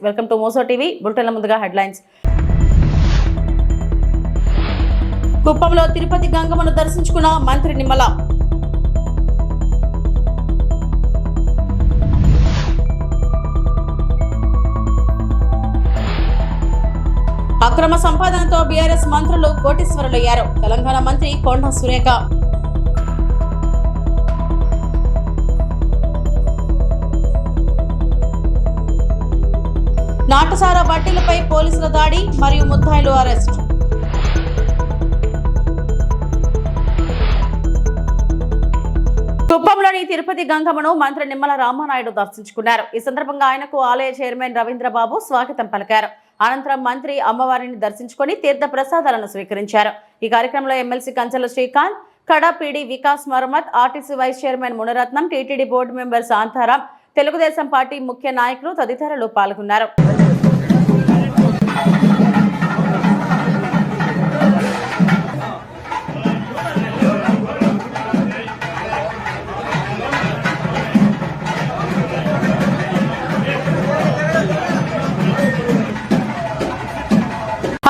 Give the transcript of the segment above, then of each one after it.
Welcome to Moso TV. బులెటిన్ల ముందుగా headlines. కుప్పంలో తిరుపతి గంగమ్మను దర్శించుకున్న మంత్రి నిమ్మల. అక్రమ సంపాదనతో బీఆర్ఎస్ మంత్రులు కోటీశ్వరులయ్యారు. తెలంగాణ మంత్రి కొండ సురేఖ. నాటుసారా బట్టీలపై పోలీసుల దాడి మరియు ముద్దాయిలు అరెస్ట్. కుప్పంలోని తిరుపతి గంగమ్మను మంత్రి నిమ్మల రామానాయుడు దర్శించుకున్నారు. ఈ సందర్భంగా ఆయనకు ఆలయ చైర్మన్ రవీంద్రబాబు స్వాగతం పలికారు. అనంతరం మంత్రి అమ్మవారిని దర్శించుకుని తీర్థ ప్రసాదాలను స్వీకరించారు. ఈ కార్యక్రమంలో MLC Kanchela Srikanth, KADA PD Vikas Maramat, RTC vice chairman Munaratnam, TTD board member Santharam, Telugu Desam party ముఖ్య నాయకులు తదితరులు పాల్గొన్నారు.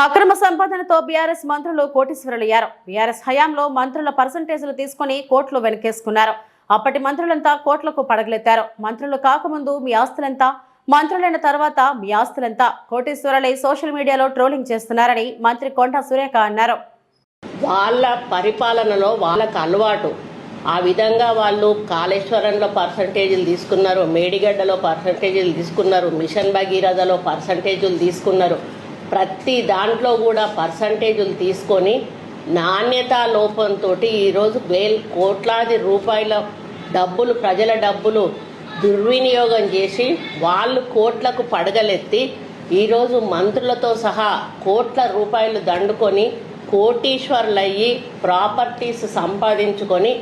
అక్రమ సంపాదనతో బీఆర్ఎస్ మంత్రులు కోటీశ్వరులయ్యారు. బీఆర్ఎస్ హయాంలో మంత్రుల పర్సంటేజీలు తీసుకుని కోట్లు వెనకేసుకున్నారు. అప్పటి మంత్రులంతా కోట్లకు పడగలెత్తారు. మంత్రులు కాకముందు మీ ఆస్తులెంత, మంత్రులైన తర్వాత మీ ఆస్తులెంత, కోటీశ్వరులై సోషల్ మీడియాలో ట్రోలింగ్ చేస్తున్నారని మంత్రి కొండ సురేఖ అన్నారు. వాళ్ళ పరిపాలనలో వాళ్ళకు అలవాటు. ఆ విధంగా వాళ్ళు కాళేశ్వరంలో పర్సంటేజీలు తీసుకున్నారు, మేడిగడ్డలో పర్సంటేజీలు తీసుకున్నారు, మిషన్ భగీరథలో పర్సంటేజీలు తీసుకున్నారు. ప్రతి దాంట్లో కూడా పర్సంటేజీలు తీసుకొని నాణ్యతా లోపంతో ఈరోజు కోట్లాది రూపాయల డబ్బులు, ప్రజల డబ్బులు దుర్వినియోగం చేసి వాళ్ళు కోట్లకు పడగలెత్తి ఈరోజు మంత్రులతో సహా కోట్ల రూపాయలు దండుకొని కోటీశ్వర్లయ్యి ప్రాపర్టీస్ సంపాదించుకొని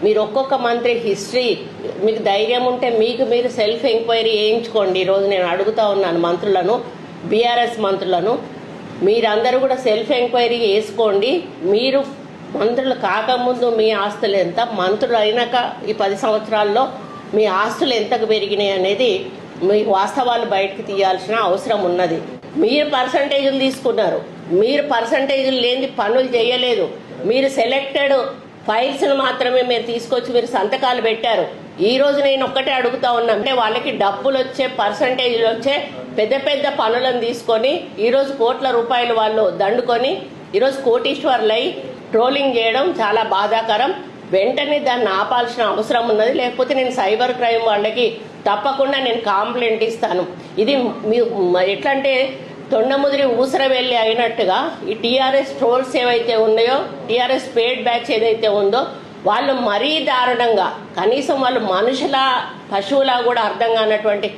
మీరు ఒక్కొక్క మంత్రి హిస్టరీ మీకు ధైర్యం ఉంటే మీకు మీరు సెల్ఫ్ ఎంక్వైరీ చేయించుకోండి. ఈరోజు నేను అడుగుతా ఉన్నాను మంత్రులను, బీఆర్ఎస్ మంత్రులను, మీరందరూ కూడా సెల్ఫ్ ఎంక్వైరీ చేసుకోండి. మీరు మంత్రులు కాకముందు మీ ఆస్తులు ఎంత, మంత్రులు అయినాక ఈ 10 సంవత్సరాల్లో మీ ఆస్తులు ఎంతకు పెరిగినాయి అనేది మీ వాస్తవాలు బయటకు తీయాల్సిన అవసరం ఉన్నది. మీరు పర్సంటేజీలు తీసుకున్నారు, మీరు పర్సంటేజీలు లేని పనులు చేయలేదు. మీరు సెలెక్టెడ్ ఫైల్స్ను మాత్రమే మీరు తీసుకొచ్చి మీరు సంతకాలు పెట్టారు. ఈ రోజు నేను ఒక్కటే అడుగుతా ఉన్నా, అంటే వాళ్ళకి డబ్బులు వచ్చే, పర్సంటేజీలు వచ్చే పెద్ద పెద్ద పనులను తీసుకొని ఈరోజు కోట్ల రూపాయలు వాళ్ళు దండుకొని ఈరోజు కోటీశ్వర్లై ట్రోలింగ్ చేయడం చాలా బాధాకరం. వెంటనే దాన్ని ఆపాల్సిన అవసరం ఉన్నది. లేకపోతే నేను సైబర్ క్రైమ్ వాళ్ళకి తప్పకుండా నేను కంప్లైంట్ ఇస్తాను. ఇది ఎట్లంటే తొండముదిరి ఊసర వెళ్ళి అయినట్టుగా ఈ టీఆర్ఎస్ ట్రోల్స్ ఏవైతే ఉన్నాయో, టీఆర్ఎస్ పేడ్ బ్యాచ్ ఏదైతే ఉందో వాళ్ళు మరీ దారుణంగా, కనీసం వాళ్ళు మనుషుల పశువులా కూడా అర్థం కానటువంటి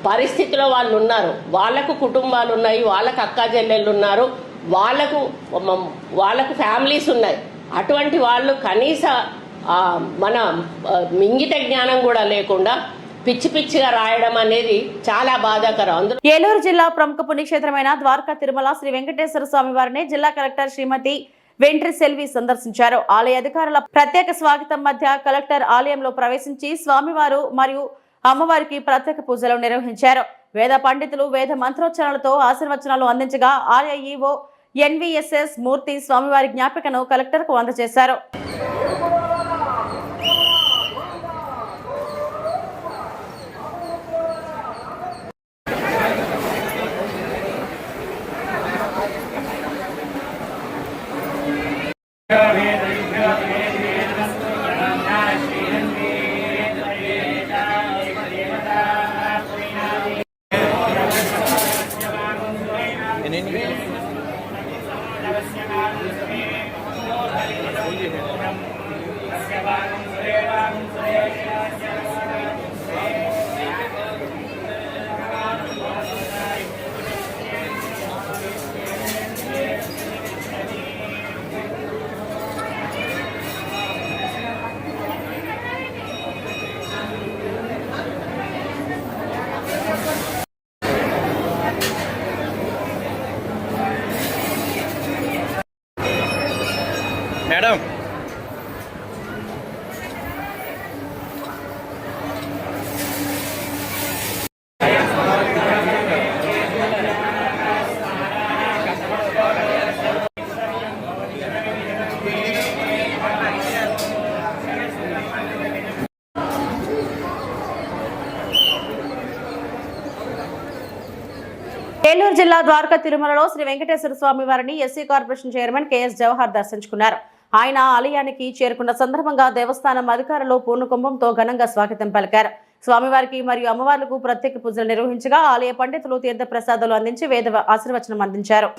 పరిస్థితిలో వాళ్ళు ఉన్నారు. వాళ్ళకు కుటుంబాలు ఉన్నాయి, వాళ్ళకు అక్కా చెల్లెళ్ళు ఉన్నారు, వాళ్ళకు ఫ్యామిలీస్ ఉన్నాయి. అటువంటి వాళ్ళు కనీస మన మింగిత జ్ఞానం కూడా లేకుండా పిచ్చి పిచ్చిగా రాయడం అనేది చాలా బాధాకరం. అందులో ఏలూరు జిల్లా ప్రముఖ పుణ్యక్షేత్రమైన ద్వారకా తిరుమల శ్రీ వెంకటేశ్వర స్వామి వారిని జిల్లా కలెక్టర్ శ్రీమతి వెంట్రి సెల్వి సందర్శించారు. ఆలయ అధికారుల ప్రత్యేక స్వాగతం మధ్య కలెక్టర్ ఆలయంలో ప్రవేశించి స్వామివారు మరియు అమ్మవారికి ప్రత్యేక పూజలు నిర్వహించారు. వేద పండితులు వేద మంత్రోచ్చరణలతో ఆశీర్వచనాలు అందించగా ఆలయ ఈవో ఎన్వీఎస్ఎస్ మూర్తి స్వామివారి జ్ఞాపికను కలెక్టర్ కు అందజేశారు. మేడం ఏలూరు జిల్లా ద్వారకా తిరుమలలో శ్రీ వెంకటేశ్వర స్వామి వారిని SC corporation chairman KS Jawahar దర్శించుకున్నారు. ఆయన ఆలయానికి చేరుకున్న సందర్భంగా దేవస్థానం అధికారులు పూర్ణకుంభంతో ఘనంగా స్వాగతం పలికారు. స్వామివారికి మరియు అమ్మవార్లకు ప్రత్యేక పూజలు నిర్వహించగా ఆలయ పండితులు తీర్థ ప్రసాదాలు అందించి వేద ఆశీర్వచనం అందించారు.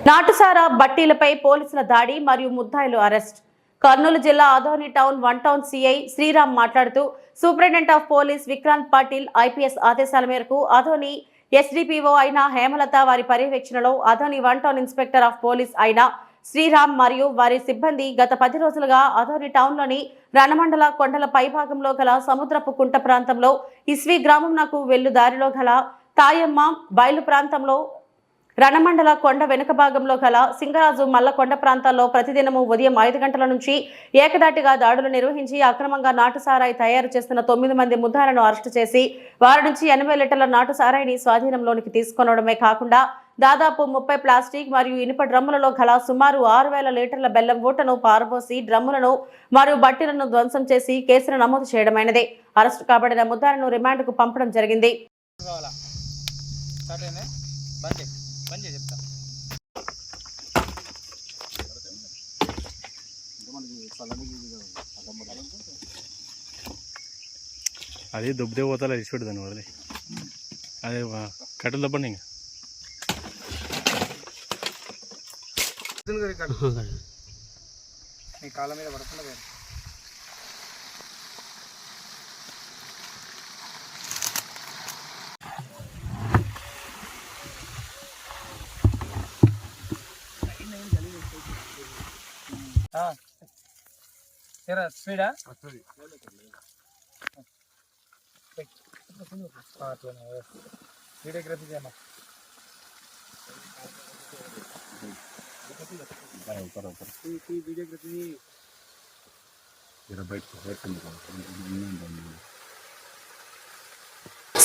నాటుసారా బట్టీలపై పోలీసుల దాడి మరియు ముద్దాయిలు అరెస్ట్. కర్నూలు జిల్లా Adoni town 1 town CI Sriram మాట్లాడుతూ superintendent of police Vikrant Patil IPS ఆదేశాల మేరకు ఆదోని ఎస్డిపిఓ అయిన హేమలత వారి పర్యవేక్షణలో Adoni 1 town inspector of police అయిన శ్రీరామ్ మరియు వారి సిబ్బంది గత 10 రోజులుగా ఆదోని టౌన్లోని రణమండల కొండల పైభాగంలో గల సముద్రపు కుంట ప్రాంతంలో ఇస్వి గ్రామంనకు వెళ్ళు దారిలో గల తాయమ్మ బయలు ప్రాంతంలో రణమండల కొండ వెనుక భాగంలో గల సింగరాజు మల్లకొండ ప్రాంతాల్లో ప్రతిదినము ఉదయం 5 గంటల నుంచి ఏకదాటిగా దాడులు నిర్వహించి అక్రమంగా నాటు సారాయి తయారు చేస్తున్న 9 మంది ముద్దాయిలను అరెస్టు చేసి వారి నుంచి 80 లీటర్ల నాటు సారాయిని స్వాధీనంలోనికి తీసుకొనడమే కాకుండా దాదాపు 30 ప్లాస్టిక్ మరియు ఇనుప డ్రమ్ములలో గల సుమారు 6000 లీటర్ల బెల్లం ఊటను పారబోసి డ్రమ్ములను మరియు బట్టీలను ధ్వంసం చేసి కేసును నమోదు చేయడమైనది. అరెస్టు కాబడిన ముద్దాయిలను రిమాండ్కు పంపడం జరిగింది. అది దుబ్బే పోతాలో ఇచ్చిపెడదాను వరది అదే కట్టలు తప్పండి ఇంకా మీ కాళ్ళ మీద పడకుండా స్పీడా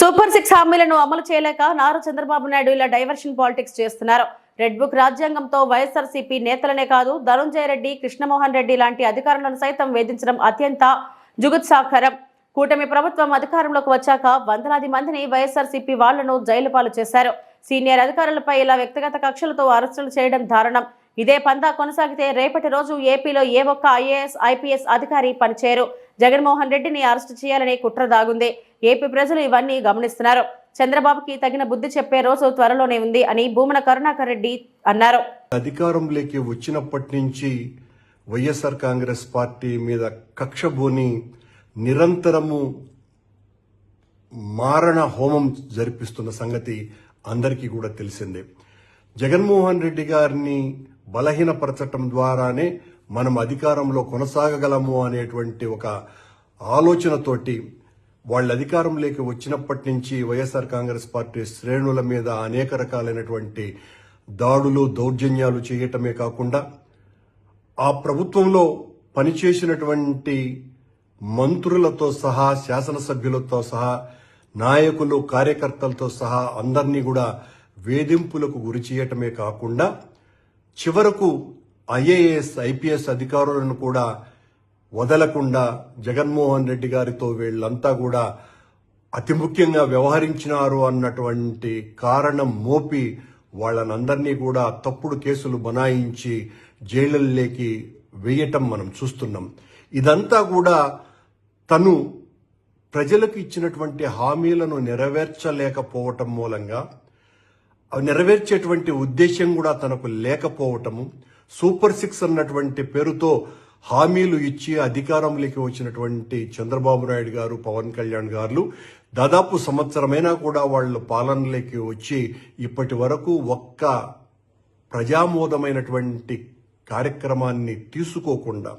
సూపర్ 6 హామీలను అమలు చేయలేక నారా చంద్రబాబు నాయుడు ఇలా డైవర్షన్ పాలిటిక్స్ చేస్తున్నారు. రెడ్ బుక్ రాజ్యాంగంతో వైఎస్ఆర్సీపీ నేతలనే కాదు ధనుంజయ రెడ్డి, కృష్ణమోహన్ రెడ్డి లాంటి అధికారులను సైతం వేధించడం అత్యంత జుగుత్సాకరం. కూటమి ప్రభుత్వం అధికారంలోకి వచ్చాక వందలాది మందిని వైఎస్ఆర్సీపీ వాళ్లను జైలు పాలు చేశారు. సీనియర్ అధికారులపై ఇలా వ్యక్తిగత కక్షలతో అరెస్టులు చేయడం దారుణం. ఇదే పందా కొనసాగితే రేపటి రోజు ఏపీలో ఏ ఒక్క ఐఏఎస్, ఐపీఎస్ అధికారి పనిచేయరు. జగన్మోహన్ రెడ్డిని అరెస్టు చేయాలనే కుట్ర దాగుంది. ఏపీ ప్రజలు ఇవన్నీ గమనిస్తున్నారు. చంద్రబాబుకి తగిన బుద్ధి చెప్పే రోజు త్వరలోనే ఉంది అని భూమన కరుణాకర్ రెడ్డి అన్నారు. అధికారంలోకి వచ్చినప్పటి నుంచి వైఎస్ఆర్ కాంగ్రెస్ పార్టీ మీద కక్షబోని నిరంతరము మారణ హోమం జరిపిస్తున్న సంగతి అందరికీ కూడా తెలిసిందే. జగన్మోహన్ రెడ్డి గారిని బలహీనపరచటం ద్వారానే మనం అధికారంలో కొనసాగగలము అనేటువంటి ఒక ఆలోచనతోటి వాళ్ళ అధికారంలోకి వచ్చినప్పటి నుంచి వైఎస్ఆర్ కాంగ్రెస్ పార్టీ శ్రేణుల మీద అనేక రకాలైనటువంటి దాడులు, దౌర్జన్యాలు చేయటమే కాకుండా ఆ ప్రభుత్వంలో పనిచేసినటువంటి మంత్రులతో సహా, శాసనసభ్యులతో సహా, నాయకులు, కార్యకర్తలతో సహా అందరినీ కూడా వేధింపులకు గురి చేయటమే కాకుండా చివరకు ఐఏఎస్, ఐపీఎస్ అధికారులను కూడా వదలకుండా జగన్మోహన్ రెడ్డి గారితో వీళ్ళంతా కూడా అతి ముఖ్యంగా వ్యవహరించినారు అన్నటువంటి కారణం మోపి వాళ్ళనందరినీ కూడా తప్పుడు కేసులు బనాయించి జైళ్లలోకి వేయటం మనం చూస్తున్నాం. ఇదంతా కూడా తను ప్రజలకు ఇచ్చినటువంటి హామీలను నెరవేర్చలేకపోవటం మూలంగా, నెరవేర్చేటువంటి ఉద్దేశం కూడా తనకు లేకపోవటము, సూపర్ 6 అన్నటువంటి పేరుతో హామీలు ఇచ్చి అధికారంలోకి వచ్చినటువంటి చంద్రబాబు నాయుడు గారు, పవన్ కళ్యాణ్ గారు దాదాపు సంవత్సరమైనా కూడా వాళ్ళు పాలనలోకి వచ్చి ఇప్పటి వరకు ఒక్క ప్రజామోదమైనటువంటి కార్యక్రమాన్ని తీసుకోకుండా,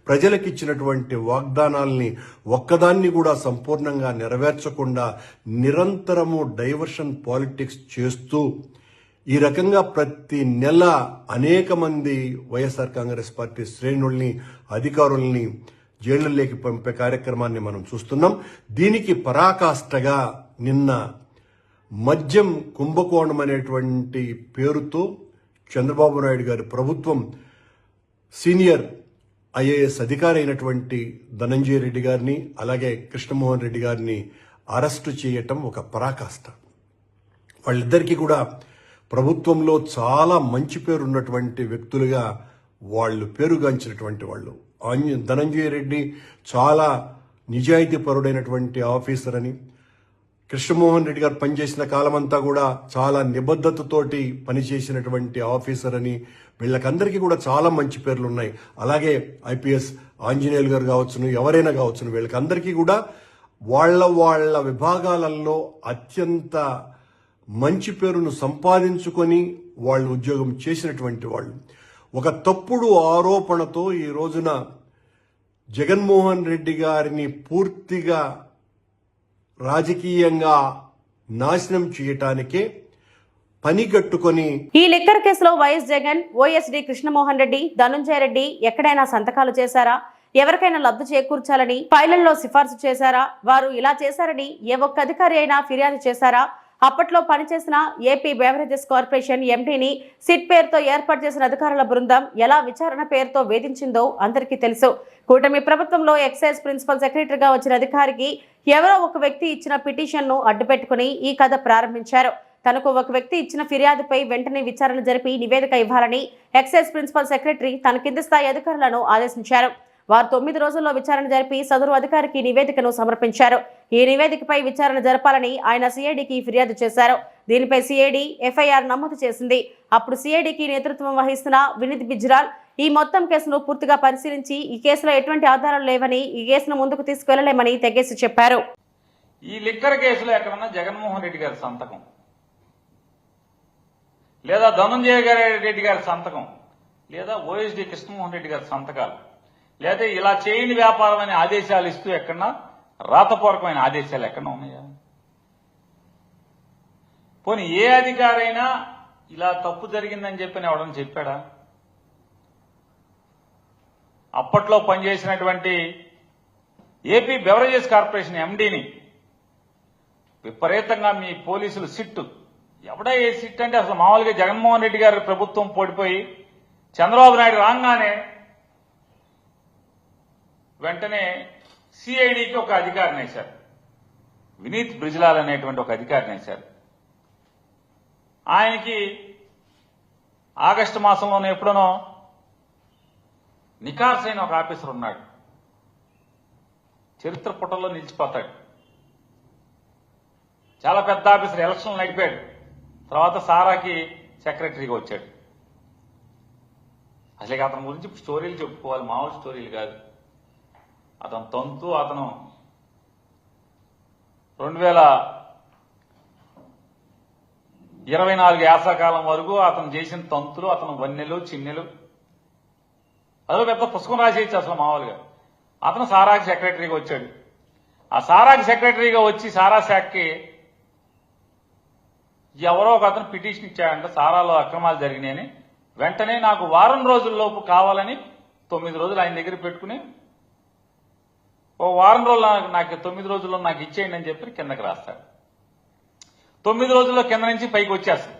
ప్రజలకు ఇచ్చినటువంటి వాగ్దానాల్ని ఒక్కదాన్ని కూడా సంపూర్ణంగా నెరవేర్చకుండా నిరంతరము డైవర్షన్ పాలిటిక్స్ చేస్తూ ఈ రకంగా ప్రతి నెల అనేక మంది వైఎస్ఆర్ కాంగ్రెస్ పార్టీ శ్రేణుల్ని, అధికారుల్ని జైళ్లలోకి పంపే కార్యక్రమాన్ని మనం చూస్తున్నాం. దీనికి పరాకాష్ఠగా నిన్న మద్యం కుంభకోణం అనేటువంటి పేరుతో చంద్రబాబు నాయుడు గారి ప్రభుత్వం సీనియర్ ఐఏఎస్ అధికారి అయినటువంటి ధనంజయ రెడ్డి గారిని, అలాగే కృష్ణమోహన్ రెడ్డి గారిని అరెస్టు చేయటం ఒక పరాకాష్ఠ. వాళ్ళిద్దరికీ కూడా ప్రభుత్వంలో చాలా మంచి పేరున్నటువంటి వ్యక్తులుగా వాళ్ళు పేరుగాంచినటువంటి వాళ్ళు. ధనంజయ రెడ్డి చాలా నిజాయితీ పరుడైనటువంటి ఆఫీసర్ అని, కృష్ణమోహన్ రెడ్డి గారు పనిచేసిన కాలమంతా కూడా చాలా నిబద్ధతతోటి పనిచేసినటువంటి ఆఫీసర్ అని వీళ్ళకందరికీ కూడా చాలా మంచి పేర్లు ఉన్నాయి. అలాగే ఐపీఎస్ ఆంజనేయులు గారు కావచ్చును, ఎవరైనా కావచ్చును, వీళ్ళకందరికీ కూడా వాళ్ళ విభాగాలలో అత్యంత మంచి పేరును సంపాదించుకొని వాళ్ళు ఉద్యోగం చేసినటువంటి వాళ్ళు. ఒక తప్పుడు ఆరోపణతో ఈ రోజున జగన్మోహన్ రెడ్డి గారిని పూర్తిగా రాజకీయంగా నాశనం చేయటానికే పనిగట్టుకొని ఈ లిక్కర్ కేసులో వైఎస్ జగన్, ఓఎస్డీ కృష్ణమోహన్ రెడ్డి, ధనుంజయ రెడ్డి ఎక్కడైనా సంతకాలు చేశారా? ఎవరికైనా లబ్ధి చేకూర్చాలని ఫైళ్లలో సిఫార్సు చేశారా? వారు ఇలా చేశారని ఏ ఒక్క అధికారి అయినా ఫిర్యాదు చేశారా? అప్పట్లో పనిచేసిన ఏపీ బెవరేజెస్ కార్పొరేషన్ ఎండీని సిట్ పేరుతో ఏర్పాటు చేసిన అధికారుల బృందం ఎలా విచారణ పేరుతో వేధించిందో అందరికీ తెలుసు. కూటమి ప్రభుత్వంలో ఎక్సైజ్ ప్రిన్సిపల్ సెక్రటరీగా వచ్చిన అధికారికి ఎవరో ఒక వ్యక్తి ఇచ్చిన పిటిషన్ను అడ్డుపెట్టుకుని ఈ కథ ప్రారంభించారు. తనకు ఒక వ్యక్తి ఇచ్చిన ఫిర్యాదుపై వెంటనే విచారణ జరిపి నివేదిక ఇవ్వాలని ఎక్సైజ్ ప్రిన్సిపల్ సెక్రటరీ తన కింది స్థాయి అధికారులను ఆదేశించారు. వారు 9 రోజుల్లో విచారణ జరిపి సదరు అధికారికి నివేదికను సమర్పించారు. ఈ నివేదికపై విచారణ జరపాలని ఆయన సిఐడికి ఫిర్యాదు చేశారు. దీనిపై సిఐడి ఎఫ్ఐఆర్ నమోదు చేసింది. అప్పుడు సిఐడికి నేతృత్వం వహిస్తున్న వినీత్ బిజ్రాల్ ఈ మొత్తం కేసును పూర్తిగా పరిశీలించి ఈ కేసులో ఎటువంటి ఆధారాలు లేవని, ఈ కేసును ముందుకు తీసుకెళ్లలేమని తెగేసి చెప్పారు. ఈ లిక్కర్ కేసులో ఎక్కడన్నా జగన్మోహన్ రెడ్డి గారి సంతకం లేదా ధనంజయ రెడ్డి గారి సంతకం లేదా ఓఎస్డీ కృష్ణమోహన్ రెడ్డి గారి సంతకాలు లేదా ఇలా చేయండి వ్యాపారం అనే ఆదేశాలు ఇస్తూ ఎక్కడన్నా రాతపూర్వకమైన ఆదేశాలు ఎక్కడన్నా ఉన్నాయా? పోనీ ఏ అధికారైనా ఇలా తప్పు జరిగిందని చెప్పని ఎవడని చెప్పాడా? అప్పట్లో పనిచేసినటువంటి ఏపీ బెవరేజెస్ కార్పొరేషన్ ఎండీని విపరీతంగా మీ పోలీసులు సిట్టు, ఎవడా ఏ సిట్ అంటే అసలు మామూలుగా జగన్మోహన్ రెడ్డి గారి ప్రభుత్వం పడిపోయి చంద్రబాబు నాయుడు రాగానే వెంటనే సిఐడికి ఒక అధికారిని వేశారు, వినీత్ బ్రిజ్లాల్ అనేటువంటి ఒక అధికారిని వేశారు. ఆయనకి ఆగస్టు మాసంలోనే ఎప్పుడనో నికార్స్ అయిన ఒక ఆఫీసర్ ఉన్నాడు, చరిత్ర పుటల్లో నిలిచిపోతాడు. చాలా పెద్ద ఆఫీసర్, ఎలక్షన్లు నడిపాడు, తర్వాత సారాకి సెక్రటరీగా వచ్చాడు. అసలు అతని గురించి స్టోరీలు చెప్పుకోవాలి, మామూలు స్టోరీలు కాదు. అతను తంతు, అతను 2024 యాసకాలం వరకు అతను చేసిన తంతులు, అతను వన్నెలు చిన్నెలు, అదో పెద్ద పుస్తకం రాసేయచ్చు అసలు మామూలుగా. అతను సారాకి సెక్రటరీగా వచ్చాడు. ఆ సారాకి సెక్రటరీగా వచ్చి సారా శాఖకి ఎవరో ఒక అతను పిటిషన్ ఇచ్చాడంట, సారాలో అక్రమాలు జరిగినాయని. వెంటనే నాకు వారం రోజుల్లోపు కావాలని 9 రోజులు ఆయన దగ్గర పెట్టుకుని, ఓ వారం రోజులు నాకు 9 రోజుల్లో నాకు ఇచ్చేయండి అని చెప్పి కిందకి రాస్తాడు. 9 రోజుల్లో కింద నుంచి పైకి వచ్చేస్తాడు.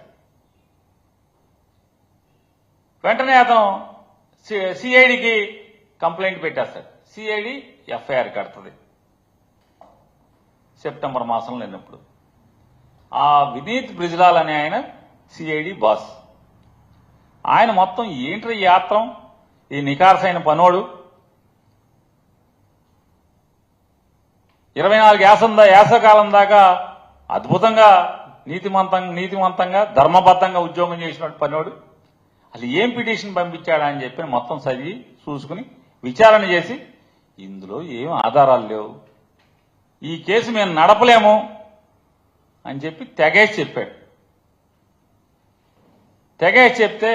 వెంటనే అతను సిఐడికి కంప్లైంట్ పెట్టేస్తాడు. సిఐడి ఎఫ్ఐఆర్ కడుతుంది సెప్టెంబర్ మాసంలో లేనప్పుడు. ఆ వినీత్ బ్రిజ్లాల్ అనే ఆయన సిఐడి బాస్. ఆయన మొత్తం ఏంటి ఈ యాత్రం, ఈ నికార్సైన పనోడు 24 యాసకాలం దాకా అద్భుతంగా నీతివంతంగా ధర్మబద్ధంగా ఉద్యోగం చేసిన పనోడు అసలు ఏం పిటిషన్ పంపించాడా అని చెప్పి మొత్తం చదివి చూసుకుని విచారణ చేసి ఇందులో ఏం ఆధారాలు లేవు, ఈ కేసు మేము నడపలేము అని చెప్పి తెగేసి చెప్పాడు. తెగేసి చెప్తే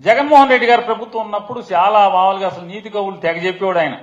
జగన్మోహన్ రెడ్డి గారి ప్రభుత్వం ఉన్నప్పుడు చాలా మామూలుగా అసలు నీతి కవులు తెగ చెప్పేవాడు ఆయన.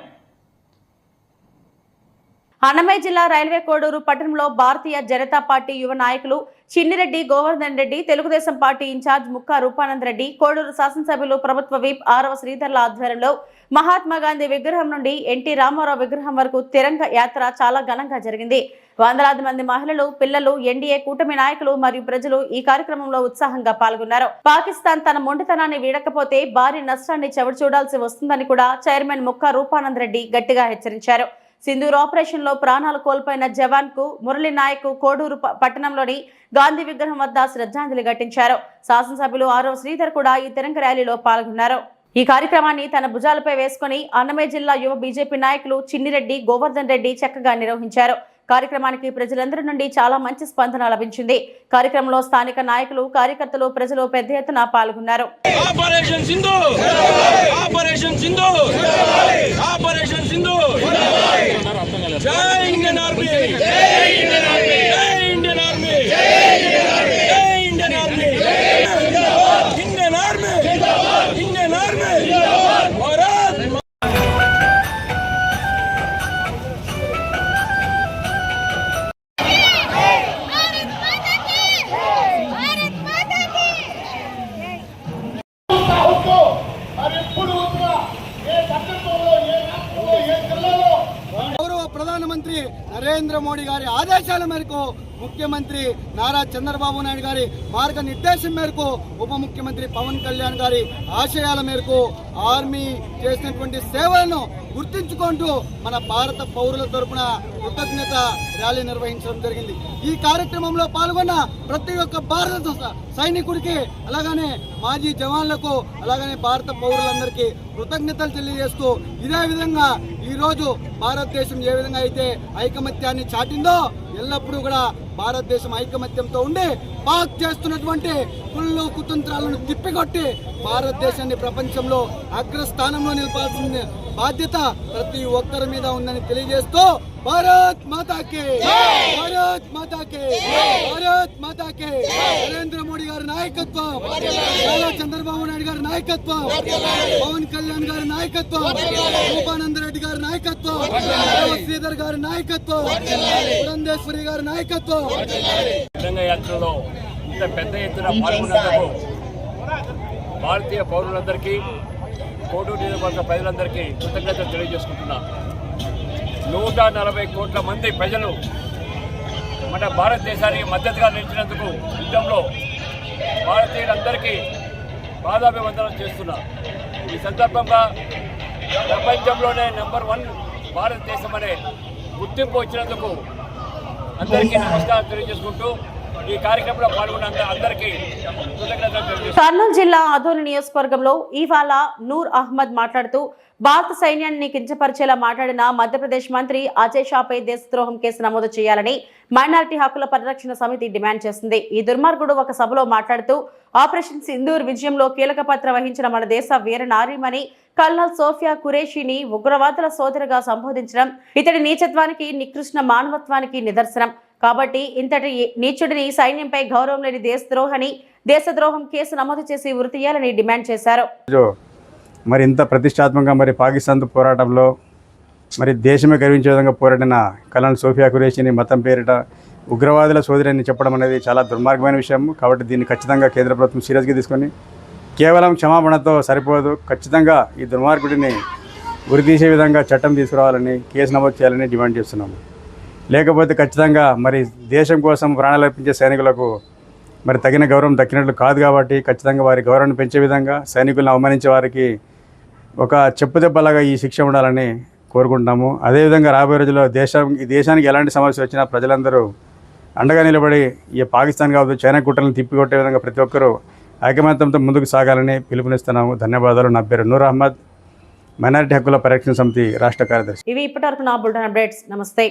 అన్నమయ్య జిల్లా రైల్వే కోడూరు పట్టణంలో భారతీయ జనతా పార్టీ యువ నాయకులు చిన్నిరెడ్డి గోవర్ధన్ రెడ్డి, తెలుగుదేశం పార్టీ ఇన్ఛార్జ్ ముక్కా రూపానంద్ రెడ్డి, కోడూరు శాసనసభ్యులు ప్రభుత్వ విప్ ఆరవ శ్రీధర్ల ఆధ్వర్యంలో మహాత్మా గాంధీ విగ్రహం నుండి ఎన్టీ రామారావు విగ్రహం వరకు తిరంగ యాత్ర చాలా ఘనంగా జరిగింది. వందలాది మంది మహిళలు, పిల్లలు, ఎన్డీఏ కూటమి నాయకులు మరియు ప్రజలు ఈ కార్యక్రమంలో ఉత్సాహంగా పాల్గొన్నారు. పాకిస్తాన్ తన మొండితనాన్ని వీడకపోతే భారీ నష్టాన్ని చవిచూడాల్సి వస్తుందని కూడా చైర్మన్ ముక్కా రూపానంద్ రెడ్డి గట్టిగా హెచ్చరించారు. సింధూర్ ఆపరేషన్ లో ప్రాణాలు కోల్పోయిన జవాన్ కు మురళీ నాయక్ కోడూరు పట్టణంలోని గాంధీ విగ్రహం వద్ద శ్రద్ధాంజలి ఘటించారు. శాసనసభ్యులు ఆరవ శ్రీధర్ కూడా ఈ తిరంగ ర్యాలీలో పాల్గొన్నారు. ఈ కార్యక్రమాన్ని తన భుజాలపై వేసుకుని అన్నమయ్య జిల్లా యువ బీజేపీ నాయకులు చిన్నిరెడ్డి గోవర్ధన్ రెడ్డి చక్కగా నిర్వహించారు. కార్యక్రమానికి ప్రజలందరి నుండి చాలా మంచి స్పందన లభించింది. కార్యక్రమంలో స్థానిక నాయకులు, కార్యకర్తలు, ప్రజలు పెద్ద ఎత్తున పాల్గొన్నారు. ప్రధానమంత్రి నరేంద్ర మోడీ గారి ఆదేశాల మేరకు, ముఖ్యమంత్రి నారా చంద్రబాబు నాయుడు గారి మార్గనిర్దేశం మేరకు, ఉప ముఖ్యమంత్రి పవన్ కళ్యాణ్ గారి ఆశయాల మేరకు ఆర్మీ చేసినటువంటి సేవలను గుర్తించుకుంటూ మన భారత పౌరుల తరపున కృతజ్ఞత ర్యాలీ నిర్వహించడం జరిగింది. ఈ కార్యక్రమంలో పాల్గొన్న ప్రతి ఒక్క భారత సైనికుడికి, అలాగనే మాజీ జవాన్లకు, అలాగనే భారత పౌరులందరికీ కృతజ్ఞతలు తెలియజేస్తూ, ఇదే విధంగా ఈరోజు భారతదేశం ఏ విధంగా అయితే ఐకమత్యాన్ని చాటిందో ఎల్లప్పుడూ కూడా భారతదేశం ఐకమత్యంతో ఉండి పాక్ చేస్తున్నటువంటి కుళ్ళు కుతంత్రాలను తిప్పికొట్టి భారతదేశాన్ని ప్రపంచంలో అగ్రస్థానంలో నిలపాల్సింది బాధ్యత ప్రతి ఒక్కరి మీద ఉందని తెలియజేస్తూ భారత్ మాతాకి భారత్ మాతాకి భారత్ మాతాకి నరేంద్ర మోడీ గారి నాయకత్వం, నారా చంద్రబాబు నాయుడు గారి నాయకత్వం, పవన్ కళ్యాణ్ గారి నాయకత్వం, రూపానంద రెడ్డి గారి నాయకత్వం, శ్రీధర్ గారి నాయకత్వం, పురంధేశ్వరి గారి నాయకత్వం. తెలంగాణ యాత్రలో ఇంత పెద్ద ఎత్తున పాల్గొన్నందుకు భారతీయ పౌరులందరికీ, కోటూరు నియోజకవర్గ ప్రజలందరికీ కృతజ్ఞతలు తెలియజేసుకుంటున్నా. 140 కోట్ల మంది ప్రజలు మన భారతదేశానికి మద్దతుగా నిలిచినందుకు యుద్ధంలో భారతీయులందరికీ పాదాభివందనం చేస్తున్నా. ఈ సందర్భంగా ప్రపంచంలోనే నంబర్ 1 భారతదేశం అనే గుర్తింపు వచ్చినందుకు అందరికీ నమస్కారం తెలియజేసుకుంటూ ఈ కార్యక్రమంలో పాల్గొన్న అందరికీ కృతజ్ఞతలు తెలియజేస్తున్నాను. కర్నూలు జిల్లా ఆదోని నియోజకవర్గంలో ఇవాళ నూర్ అహ్మద్ మాట్లాడుతూ భారత సైన్యాన్ని కించపరిచేలా మాట్లాడిన మధ్యప్రదేశ్ మంత్రి అజయ్ షాపై దేశద్రోహం కేసు నమోదు చేయాలని మైనారిటీ హక్కుల పరిరక్షణ సమితి డిమాండ్ చేసింది. ఈ దుర్మార్గుడు ఒక సభలో మాట్లాడుతూ ఆపరేషన్ సింధూర్ విజయంలో కీలక పాత్ర వహించిన మన దేశ వీర నారీమణి కల్నల్ సోఫియా ఖురేషిని ఉగ్రవాదుల సోదరిగా సంబోధించడం ఇతడి నీచత్వానికి, నికృష్ణ మానవత్వానికి నిదర్శనం. కాబట్టి ఇంతటి నీచుడిని సైన్యంపై గౌరవం లేని దేశద్రోహం కేసు నమోదు చేసి ఉరి తీయాలని డిమాండ్ చేశారు. మరి ఇంత ప్రతిష్టాత్మకంగా మరి పాకిస్తాన్తో పోరాటంలో మరి దేశమే గర్వించే విధంగా పోరాడిన కల్నల్ సోఫియా ఖురేషిని మతం పేరిట ఉగ్రవాదుల సోదరి అని చెప్పడం అనేది చాలా దుర్మార్గమైన విషయం. కాబట్టి దీన్ని ఖచ్చితంగా కేంద్ర ప్రభుత్వం సీరియస్గా తీసుకొని కేవలం క్షమాపణతో సరిపోదు, ఖచ్చితంగా ఈ దుర్మార్గుడిని ఉరితీసే విధంగా చట్టం తీసుకురావాలని, కేసు నమోదు చేయాలని డిమాండ్ చేస్తున్నాము. లేకపోతే ఖచ్చితంగా మరి దేశం కోసం ప్రాణాలు అర్పించే సైనికులకు మరి తగిన గౌరవం దక్కినట్లు కాదు. కాబట్టి ఖచ్చితంగా వారి గౌరవాన్ని పెంచే విధంగా, సైనికులను అవమానించే వారికి ఒక చెప్పుదెబ్బలాగా ఈ శిక్ష ఉండాలని కోరుకుంటున్నాము. అదేవిధంగా రాబోయే రోజుల్లో ఈ దేశానికి ఎలాంటి సమస్య వచ్చినా ప్రజలందరూ అండగా నిలబడి ఈ పాకిస్తాన్ కావచ్చు, చైనా కుట్రలను తిప్పికొట్టే విధంగా ప్రతి ఒక్కరూ ఐకమత్యంతో ముందుకు సాగాలని పిలుపునిస్తున్నాము. ధన్యవాదాలు. నా పేరు నూర్ అహ్మద్, మైనారిటీ హక్కుల పరిరక్షణ సమితి రాష్ట్ర కార్యదర్శి. ఇవి ఇప్పటివరకు నా బులెటిన్ అప్డేట్స్. నమస్తే.